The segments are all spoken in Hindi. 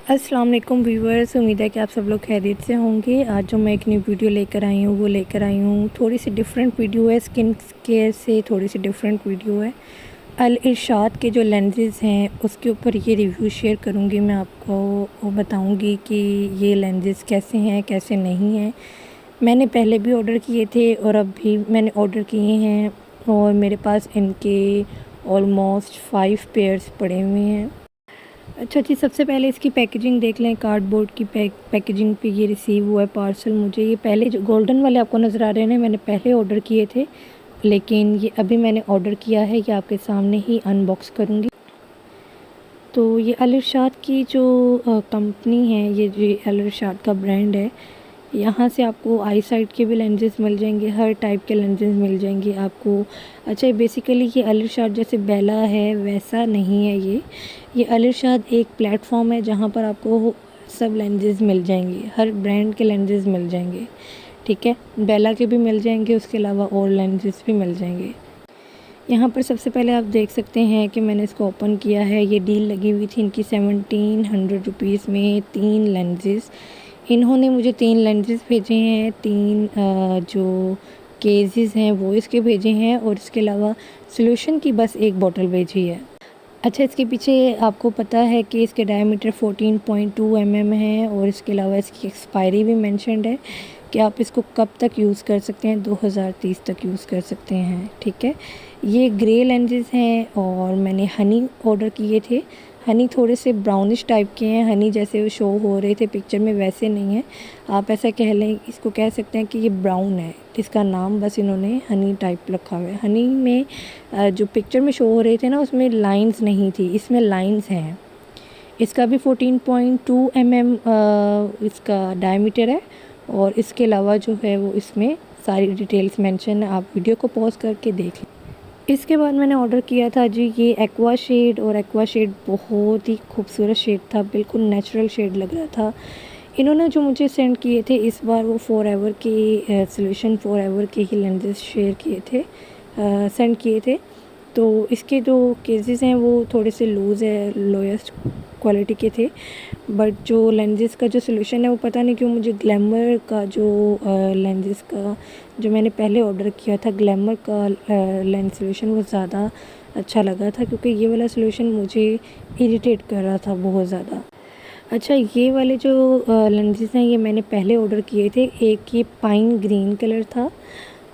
अस्सलाम वालेकुम व्यूअर्स, उम्मीद है कि आप सब लोग खैरियत से होंगे। आज जो मैं एक न्यू वीडियो लेकर आई हूँ वो लेकर आई हूँ थोड़ी सी डिफरेंट वीडियो है, स्किन केयर से थोड़ी सी डिफरेंट वीडियो है। अल इरशाद के जो लेंसेज हैं उसके ऊपर ये रिव्यू शेयर करूँगी। मैं आपको वो बताऊँगी कि ये लेंसेज कैसे हैं कैसे नहीं हैं। मैंने पहले भी ऑर्डर किए थे और अब भी मैंने ऑर्डर किए हैं और मेरे पास इनके ऑलमोस्ट 5 पेयर्स पड़े हुए हैं। अच्छा जी, सबसे पहले इसकी पैकेजिंग देख लें। कार्डबोर्ड की पैकेजिंग पे ये रिसीव हुआ है पार्सल मुझे। ये पहले जो गोल्डन वाले आपको नज़र आ रहे हैं मैंने पहले ऑर्डर किए थे, लेकिन ये अभी मैंने ऑर्डर किया है। ये आपके सामने ही अनबॉक्स करूँगी। तो ये अल इरशाद की जो कंपनी है, ये जो अल इरशाद का ब्रांड है, यहाँ से आपको आई साइट के भी लेंसेज मिल जाएंगे, हर टाइप के लेंसेज मिल जाएंगे आपको। अच्छा, बेसिकली ये अल इरशाद जैसे बेला है वैसा नहीं है। ये अल इरशाद एक प्लेटफॉर्म है जहाँ पर आपको सब लेंसेज मिल जाएंगे, हर ब्रांड के लेंसेज मिल जाएंगे। ठीक है, बेला के भी मिल जाएंगे, उसके अलावा और लेंसेज भी मिल जाएंगे। यहाँ पर सबसे पहले आप देख सकते हैं कि मैंने इसको ओपन किया है। ये डील लगी हुई थी इनकी 1700 रुपीज़ में 3 लेंसेज। इन्होंने मुझे 3 लेंसेज भेजे हैं, 3 जो केसेस हैं वो इसके भेजे हैं और इसके अलावा सॉल्यूशन की बस एक बोतल भेजी है। अच्छा, इसके पीछे आपको पता है कि इसके डायमीटर 14.2 है और इसके अलावा इसकी एक्सपायरी भी मेंशन्ड है कि आप इसको कब तक यूज़ कर सकते हैं, 2030 तक यूज़ कर सकते हैं। ठीक है, ये ग्रे लेंसेज हैं और मैंने हनी ऑर्डर किए थे। हनी थोड़े से ब्राउनिश टाइप के हैं, हनी जैसे वो शो हो रहे थे पिक्चर में वैसे नहीं है। आप ऐसा कह लें, इसको कह सकते हैं कि ये ब्राउन है, इसका नाम बस इन्होंने हनी टाइप रखा हुआ है। हनी में जो पिक्चर में शो हो रहे थे ना उसमें लाइंस नहीं थी, इसमें लाइंस हैं। इसका भी 14.2 इसका डायमीटर है और इसके अलावा जो है वो इसमें सारी डिटेल्स मेंशन है। आप वीडियो को पॉज करके देख लें। इसके बाद मैंने ऑर्डर किया था जी ये एक्वा शेड, और एक्वा शेड बहुत ही खूबसूरत शेड था, बिल्कुल नेचुरल शेड लग रहा था। इन्होंने जो मुझे सेंड किए थे इस बार वो फॉरएवर के सॉल्यूशन फॉरएवर के ही लेंसेज शेयर किए थे, सेंड किए थे। तो इसके जो केसेस हैं वो थोड़े से लूज़ है, लोएस्ट क्वालिटी के थे। बट जो लेंसेज का जो सॉल्यूशन है वो पता नहीं क्यों मुझे ग्लैमर का जो लेंसेज का जो मैंने पहले ऑर्डर किया था, ग्लैमर का लेंस सॉल्यूशन वो ज़्यादा अच्छा लगा था, क्योंकि ये वाला सॉल्यूशन मुझे इरिटेट कर रहा था बहुत ज़्यादा। अच्छा, ये वाले जो लेंसेज हैं ये मैंने पहले ऑर्डर किए थे। एक ये पाइन ग्रीन कलर था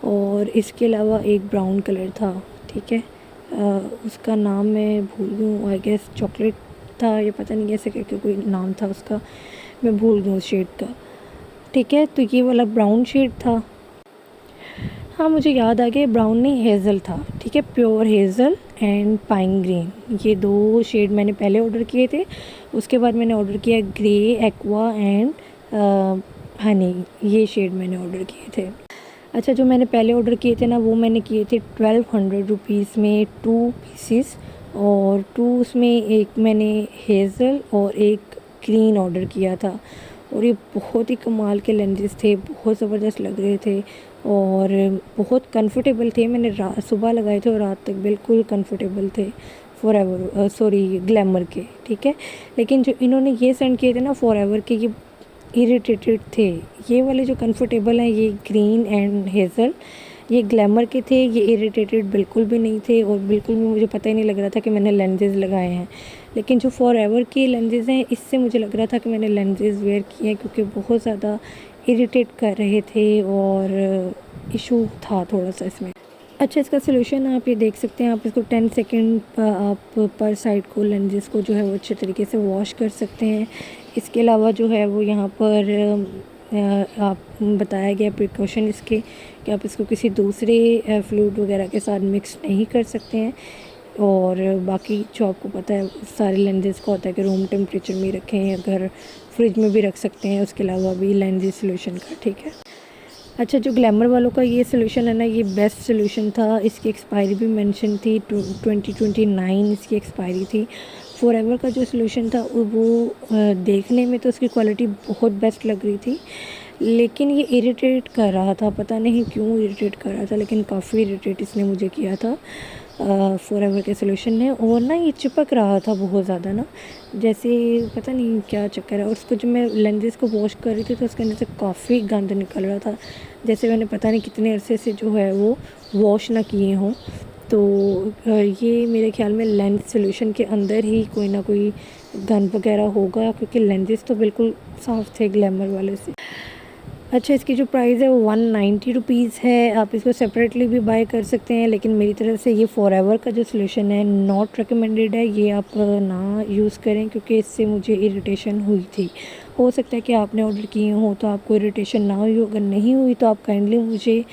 और इसके अलावा एक ब्राउन कलर था। ठीक है, उसका नाम मैं भूल गई, आई गेस चॉकलेट था, ये पता नहीं कैसे करके कोई नाम था उसका, मैं भूल गई उस शेड का। ठीक है, तो ये वाला ब्राउन शेड था। हाँ, मुझे याद आ गया, ब्राउन नहीं हेज़ल था। ठीक है, pure Hazel and pine green, ये 2 शेड मैंने पहले ऑर्डर किए थे। उसके बाद मैंने ऑर्डर किया ग्रे, एक्वा एंड हनी, ये शेड मैंने ऑर्डर किए थे। अच्छा, जो मैंने पहले ऑर्डर किए थे ना वो मैंने किए थे 1200 रुपीज़ में 2 पीसीस, और 2 उसमें एक मैंने हेज़ल और एक ग्रीन ऑर्डर किया था। और ये बहुत ही कमाल के लेंसेज थे, बहुत ज़बरदस्त लग रहे थे और बहुत कंफर्टेबल थे। मैंने सुबह लगाए थे और रात तक बिल्कुल कंफर्टेबल थे, फॉरएवर ग्लैमर के। ठीक है, लेकिन जो इन्होंने ये सेंड किए थे ना फॉरएवर के, ये इरिटेटेड थे। ये वाले जो कंफर्टेबल हैं ये ग्रीन एंड हेज़ल, ये ग्लैमर के थे, ये इरिटेटेड बिल्कुल भी नहीं थे और बिल्कुल भी मुझे पता ही नहीं लग रहा था कि मैंने लेंसेज लगाए हैं। लेकिन जो फॉरएवर के लेंसेज हैं इससे मुझे लग रहा था कि मैंने लेंसेज वेयर किए हैं, क्योंकि बहुत ज़्यादा इरिटेट कर रहे थे और इशू था थोड़ा सा इसमें। अच्छा, इसका सॉल्यूशन आप ये देख सकते हैं। आप इसको 10 सेकंड आप पर साइड को लेंसेज को जो है वो अच्छे तरीके से वॉश कर सकते हैं। इसके अलावा जो है वो यहाँ पर आप बताया गया प्रिकॉशन इसके कि आप इसको किसी दूसरे फ्लूइड वगैरह के साथ मिक्स नहीं कर सकते हैं। और बाकी जो आपको पता है सारे लेंसेज का होता है कि रूम टेम्परेचर में रखें या घर फ्रिज में भी रख सकते हैं, उसके अलावा भी लेंसेज सॉल्यूशन का। ठीक है, अच्छा, जो ग्लैमर वालों का ये सॉल्यूशन है ना ये बेस्ट सॉल्यूशन था। इसकी एक्सपायरी भी मेंशन थी, 2029 इसकी एक्सपायरी थी। फॉरएवर का जो सॉल्यूशन था वो देखने में तो उसकी क्वालिटी बहुत बेस्ट लग रही थी, लेकिन ये इरिटेट कर रहा था, पता नहीं क्यों इरिटेट कर रहा था, लेकिन काफ़ी इरिटेट इसने मुझे किया था। फॉरएवर के सोल्यूशन है। और ना ये चिपक रहा था बहुत ज़्यादा ना, जैसे पता नहीं क्या चक्कर है। और उसको जब मैं लेंसेज को वॉश कर रही थी तो उसके अंदर से काफ़ी गंद निकल रहा था, जैसे मैंने पता नहीं कितने अरसे से जो है वो वॉश ना किए हों। तो ये मेरे ख़्याल में लेंस सोल्यूशन के अंदर ही कोई ना कोई गंद वगैरह होगा, क्योंकि लेंसेज तो बिल्कुल साफ़ थे ग्लैमर वाले से। अच्छा, इसकी जो प्राइस है वो 190 रुपीज़ है। आप इसको सेपरेटली भी बाय कर सकते हैं, लेकिन मेरी तरफ से ये फॉरएवर का जो सोल्यूशन है नॉट रिकमेंडेड है। ये आप ना यूज़ करें, क्योंकि इससे मुझे इरिटेशन हुई थी। हो सकता है कि आपने ऑर्डर किए हो तो आपको इरिटेशन ना हुई हो। अगर नहीं हुई तो आप काइंडली मुझे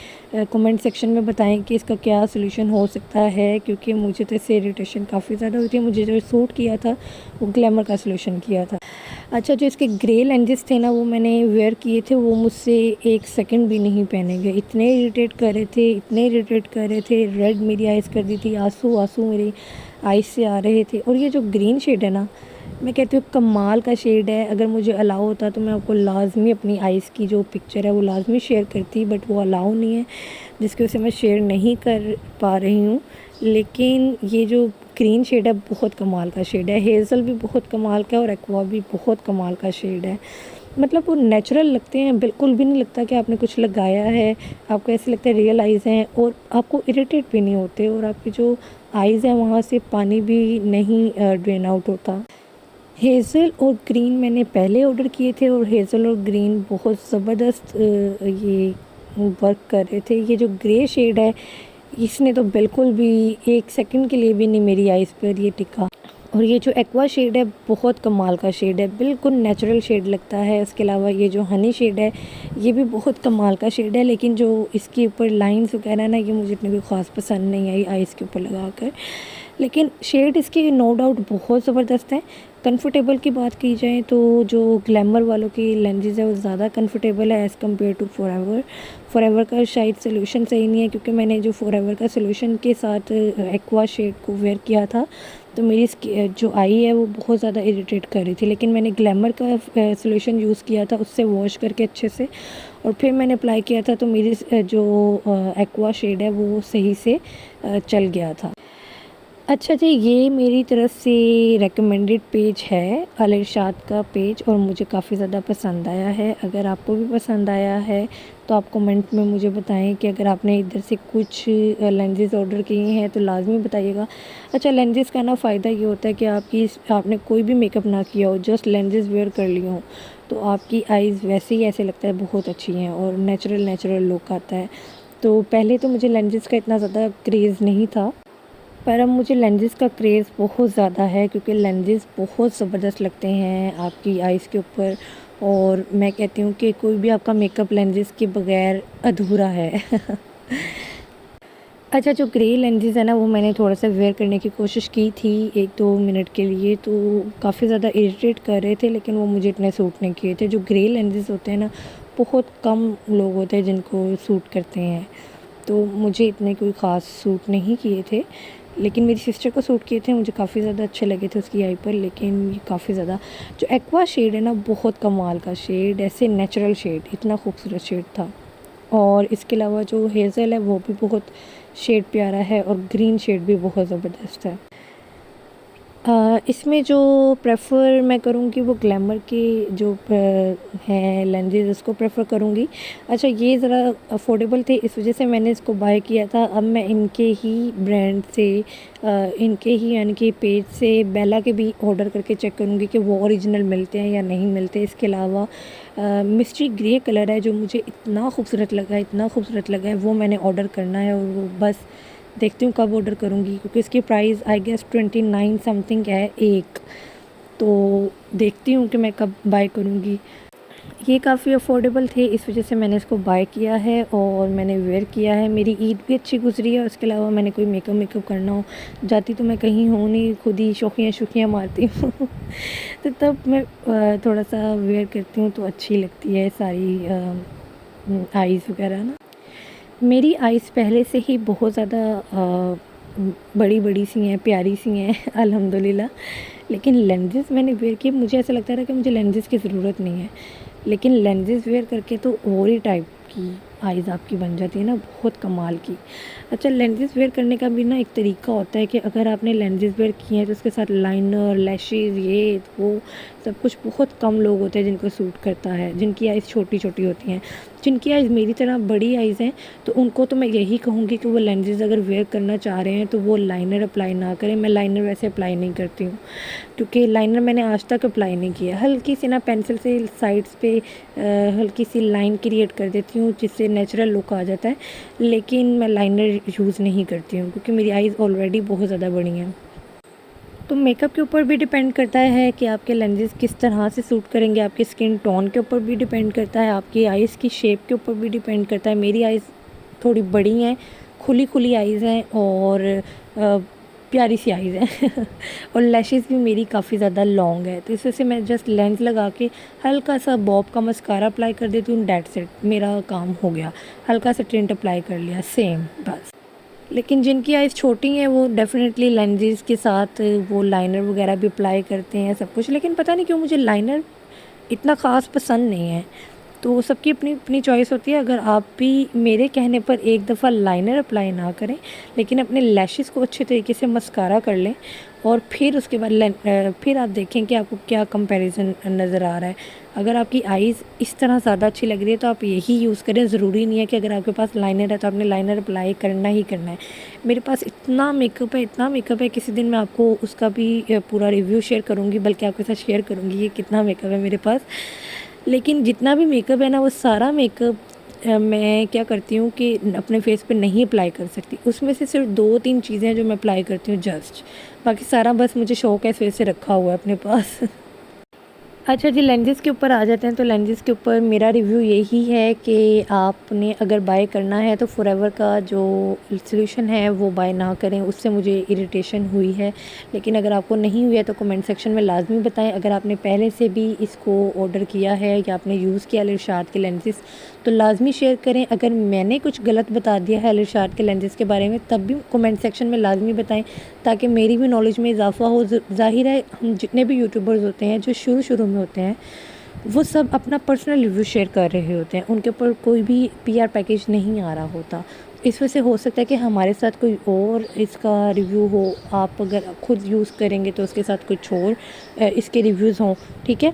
कमेंट सेक्शन में बताएं कि इसका क्या सोल्यूशन हो सकता है, क्योंकि मुझे तो इससे इरिटेशन काफ़ी ज़्यादा हुई थी। मुझे जो सूट किया था वो ग्लैमर का सोल्यूशन किया था। अच्छा, जो इसके ग्रे लेंसेज थे ना वो मैंने वेयर किए थे, वो मुझसे 1 सेकंड भी नहीं पहने गए। इतने इरिटेट कर रहे थे, इतने इरिटेट कर रहे थे, रेड मेरी आइज़ कर दी थी, आंसू आंसू मेरी आइज़ से आ रहे थे। और ये जो ग्रीन शेड है ना, मैं कहती हूँ कमाल का शेड है। अगर मुझे अलाउ होता तो मैं आपको लाजमी अपनी आइज़ की जो पिक्चर है वो लाजमी शेयर करती, बट वो अलाउ नहीं है, जिसकी वजह से मैं शेयर नहीं कर पा रही हूँ। लेकिन ये जो ग्रीन शेड है बहुत कमाल का शेड है, हेज़ल भी बहुत कमाल का है और एक्वा भी बहुत कमाल का शेड है। मतलब वो नेचुरल लगते हैं, बिल्कुल भी नहीं लगता कि आपने कुछ लगाया है। आपको ऐसे लगता है रियल आइज़ हैं, और आपको इरिटेट भी नहीं होते, और आपकी जो आइज़ है वहाँ से पानी भी नहीं ड्रेन आउट होता। हेज़ल और ग्रीन मैंने पहले ऑर्डर किए थे, और हेज़ल और ग्रीन बहुत ज़बरदस्त ये वर्क कर रहे थे। ये जो ग्रे शेड है इसने तो बिल्कुल भी 1 सेकंड के लिए भी नहीं मेरी आइज़ पर ये टिका। और ये जो एक्वा शेड है बहुत कमाल का शेड है, बिल्कुल नेचुरल शेड लगता है। इसके अलावा ये जो हनी शेड है ये भी बहुत कमाल का शेड है, लेकिन जो इसके ऊपर लाइंस वगैरह ना ये मुझे इतनी कोई ख़ास पसंद नहीं आई आइज़ के ऊपर लगा कर। लेकिन शेड इसके नो डाउट बहुत ज़बरदस्त है। कंफर्टेबल की बात की जाए तो जो ग्लैमर वालों की लेंसेज है वो ज़्यादा कंफर्टेबल है as compare to forever. Forever का शायद सोल्यूशन सही नहीं है, क्योंकि मैंने जो फॉरएवर का सोल्यूशन के साथ एक्वा शेड को वेयर किया था तो मेरी जो आई है वो बहुत ज़्यादा इरिटेट कर रही थी। लेकिन मैंने ग्लैमर का सोल्यूशन यूज़ किया था, उससे वॉश करके अच्छे से, और फिर मैंने अप्लाई किया था तो मेरी जो एक्वा शेड है वो सही से चल गया था। अच्छा जी, ये मेरी तरफ से रेकमेंडेड पेज है, अल इरशाद का पेज, और मुझे काफ़ी ज़्यादा पसंद आया है। अगर आपको भी पसंद आया है तो आप कमेंट में मुझे बताएं कि अगर आपने इधर से कुछ लेंसेज ऑर्डर किए हैं तो लाजमी बताइएगा। अच्छा, लेंसेज का ना फ़ायदा ये होता है कि आपने कोई भी मेकअप ना किया हो, जस्ट लेंसेज वेयर कर लिए हों, तो आपकी आइज़ वैसे ही ऐसे लगता है बहुत अच्छी हैं और नेचुरल लुक आता है। तो पहले तो मुझे लेंसेज का इतना ज़्यादा क्रेज़ नहीं था, पर अब मुझे लेंसेज का क्रेज़ बहुत ज़्यादा है, क्योंकि लेंसेज बहुत ज़बरदस्त लगते हैं आपकी आइज़ के ऊपर। और मैं कहती हूँ कि कोई भी आपका मेकअप लेंसेज के बगैर अधूरा है। अच्छा, जो ग्रे लेंसेज है ना वो मैंने थोड़ा सा वेयर करने की कोशिश की थी 1-2 मिनट के लिए, तो काफ़ी ज़्यादा इरिटेट कर रहे थे, लेकिन वो मुझे इतने सूट नहीं किए थे। जो ग्रे लेंसेज होते हैं ना बहुत कम लोग होते हैं जिनको सूट करते हैं, तो मुझे इतने कोई ख़ास सूट नहीं किए थे। लेकिन मेरी सिस्टर को सूट किए थे, मुझे काफ़ी ज़्यादा अच्छे लगे थे उसकी आई पर। लेकिन ये काफ़ी ज़्यादा जो एक्वा शेड है ना बहुत कमाल का शेड, ऐसे नेचुरल शेड, इतना खूबसूरत शेड था। और इसके अलावा जो हेज़ल है वो भी बहुत शेड प्यारा है, और ग्रीन शेड भी बहुत ज़बरदस्त है। इसमें जो प्रेफ़र मैं करूँगी वो ग्लैमर के जो हैं लेंसेज उसको प्रेफ़र करूँगी। अच्छा, ये ज़रा अफोर्डेबल थे इस वजह से मैंने इसको बाय किया था। अब मैं इनके ही ब्रांड से इनके ही यानी कि पेज से बेला के भी ऑर्डर करके चेक करूँगी कि वो ओरिजिनल मिलते हैं या नहीं मिलते। इसके अलावा मिस्ट्री ग्रे कलर है जो मुझे इतना खूबसूरत लगा है, इतना खूबसूरत लगा है, वो मैंने ऑर्डर करना है। और वो बस देखती हूँ कब ऑर्डर करूँगी, क्योंकि इसकी प्राइस आई गेस 29 समथिंग है एक, तो देखती हूँ कि मैं कब बाय करूँगी। ये काफ़ी अफोर्डेबल थे, इस वजह से मैंने इसको बाय किया है और मैंने वेयर किया है। मेरी ईद भी अच्छी गुजरी है। उसके अलावा मैंने कोई मेकअप करना हो, जाती तो मैं कहीं हूँ नहीं, खुद ही शौकियाँ मारती हूँ। तो तब मैं थोड़ा सा वेयर करती हूँ तो अच्छी लगती है सारी आइज़ वगैरह ना। मेरी आइज़ पहले से ही बहुत ज़्यादा बड़ी सी हैं, प्यारी सी हैं अल्हम्दुलिल्लाह। लेकिन लेंसेज़ मैंने वेयर किए, मुझे ऐसा लगता था कि मुझे लेंसेज़ की ज़रूरत नहीं है, लेकिन लेंसेज़ वेयर करके तो और ही टाइप की आइज़ आपकी बन जाती है ना बहुत कमाल की। अच्छा, लेंसेज़ वेयर करने का भी ना एक तरीका होता है कि अगर आपने लेंसेज़ वेयर किए हैं तो उसके साथ लाइनर, लैशेज़, ये वो सब कुछ बहुत कम लोग होते हैं जिनको सूट करता है, जिनकी आइज़ छोटी-छोटी होती हैं। जिनकी आइज़ मेरी तरह बड़ी आइज़ हैं तो उनको तो मैं यही कहूँगी कि वो लेंसेज़ अगर वेयर करना चाह रहे हैं तो वो लाइनर अप्लाई ना करें। मैं लाइनर वैसे अप्लाई नहीं करती हूँ, क्योंकि लाइनर मैंने आज तक अप्लाई नहीं किया। हल्की सी ना पेंसिल से साइड्स पे हल्की सी लाइन क्रिएट कर देती हूँ जिससे नेचुरल लुक आ जाता है, लेकिन मैं लाइनर यूज़ नहीं करती हूँ क्योंकि मेरी आइज़ ऑलरेडी बहुत ज़्यादा बड़ी हैं। तो मेकअप के ऊपर भी डिपेंड करता है कि आपके लेंसेज किस तरह से सूट करेंगे, आपके स्किन टोन के ऊपर भी डिपेंड करता है, आपकी आइज़ की शेप के ऊपर भी डिपेंड करता है। मेरी आइज़ थोड़ी बड़ी हैं, खुली खुली आइज़ हैं और प्यारी सी आइज़ हैं और लैशेज़ भी मेरी काफ़ी ज़्यादा लॉन्ग है, तो इस वजह से मैं जस्ट लेंस लगा के हल्का सा बॉब का मस्कारा अप्लाई कर देती हूँ, दैट्स इट, मेरा काम हो गया। हल्का सा टिंट अप्लाई कर लिया, सेम बस। लेकिन जिनकी आइज़ छोटी हैं वो डेफ़िनेटली लेंसेज़ के साथ वो लाइनर वगैरह भी अप्लाई करते हैं सब कुछ, लेकिन पता नहीं क्यों मुझे लाइनर इतना ख़ास पसंद नहीं है। तो सबकी अपनी अपनी चॉइस होती है। अगर आप भी मेरे कहने पर एक दफ़ा लाइनर अप्लाई ना करें, लेकिन अपने लैशेज़ को अच्छे तरीके से मस्कारा कर लें और फिर उसके बाद फिर आप देखें कि आपको क्या कंपैरिज़न नज़र आ रहा है। अगर आपकी आइज़ इस तरह ज़्यादा अच्छी लग रही है तो आप यही यूज़ करें। ज़रूरी नहीं है कि अगर आपके पास लाइनर है तो आपने लाइनर अप्लाई करना ही करना है। मेरे पास इतना मेकअप है, किसी दिन मैं आपको उसका भी पूरा रिव्यू शेयर करूँगी, बल्कि आपके साथ शेयर करूँगी कि कितना मेकअप है मेरे पास। लेकिन जितना भी मेकअप है ना, वो सारा मेकअप मैं क्या करती हूँ कि अपने फेस पे नहीं अप्लाई कर सकती। उसमें से सिर्फ 2-3 चीज़ें हैं जो मैं अप्लाई करती हूँ जस्ट, बाकी सारा बस मुझे शौक है, इस वजह से रखा हुआ है अपने पास। अच्छा जी, लेंसेज़ के ऊपर आ जाते हैं। तो लेंसेज़ के ऊपर मेरा रिव्यू यही है कि आपने अगर बाय करना है तो फ़ॉरएवर का जो सॉल्यूशन है वो बाय ना करें, उससे मुझे इरिटेशन हुई है। लेकिन अगर आपको नहीं हुई है तो कमेंट सेक्शन में लाज़मी बताएं। अगर आपने पहले से भी इसको ऑर्डर किया है या आपने यूज़ किया इरशाद के लेंसेज़ तो लाज़मी शेयर करें। अगर मैंने कुछ गलत बता दिया है इरशाद के लेंसेज़ के बारे में तब भी कमेंट सेक्शन में लाज़मी बताएं, ताकि मेरी भी नॉलेज में इजाफ़ा हो। ज़ाहिर है हम जितने भी यूट्यूबर्स होते हैं जो शुरू में होते हैं वो सब अपना पर्सनल रिव्यू शेयर कर रहे होते हैं, उनके ऊपर कोई भी पीआर पैकेज नहीं आ रहा होता। इस वजह से हो सकता है कि हमारे साथ कोई और इसका रिव्यू हो, आप अगर खुद यूज़ करेंगे तो उसके साथ कुछ और इसके रिव्यूज़ हों, ठीक है।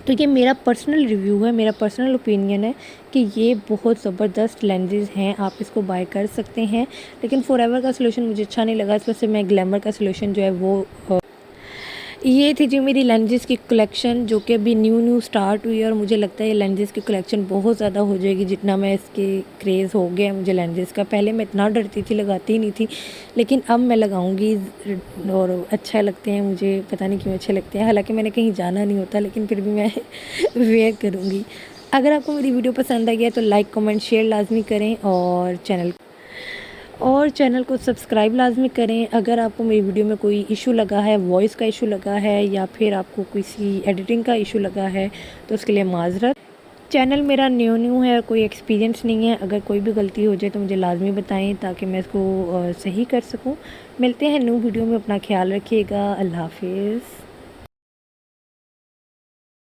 तो ये मेरा पर्सनल रिव्यू है, मेरा पर्सनल ओपिनियन है कि ये बहुत ज़बरदस्त लेंसेज़ हैं, आप इसको बाय कर सकते हैं। लेकिन फ़ॉरएवर का सॉल्यूशन मुझे अच्छा नहीं लगा, इस वजह से मैं ग्लैमर का सॉल्यूशन जो है वो ये थी जी मेरी लेंसेज़ की कलेक्शन, जो कि अभी न्यू स्टार्ट हुई है और मुझे लगता है ये लेंसेज़ की कलेक्शन बहुत ज़्यादा हो जाएगी जितना मैं इसके क्रेज़ हो गया है मुझे लेंसेज़ का। पहले मैं इतना डरती थी, लगाती ही नहीं थी, लेकिन अब मैं लगाऊंगी और अच्छा लगते हैं मुझे, पता नहीं क्यों अच्छे लगते हैं। हालांकि मैंने कहीं जाना नहीं होता, लेकिन फिर भी मैं वेयर करूँगी। अगर आपको मेरी वीडियो पसंद आई है तो लाइक कमेंट शेयर लाजमी करें और चैनल को सब्सक्राइब लाजमी करें। अगर आपको मेरी वीडियो में कोई इशू लगा है, वॉइस का इशू लगा है या फिर आपको किसी एडिटिंग का इशू लगा है तो उसके लिए माज़रत। चैनल मेरा न्यू है और कोई एक्सपीरियंस नहीं है। अगर कोई भी गलती हो जाए तो मुझे लाजमी बताएं ताकि मैं इसको सही कर सकूं। मिलते हैं न्यू वीडियो में, अपना ख्याल रखिएगा। अल्लाह हाफिज़।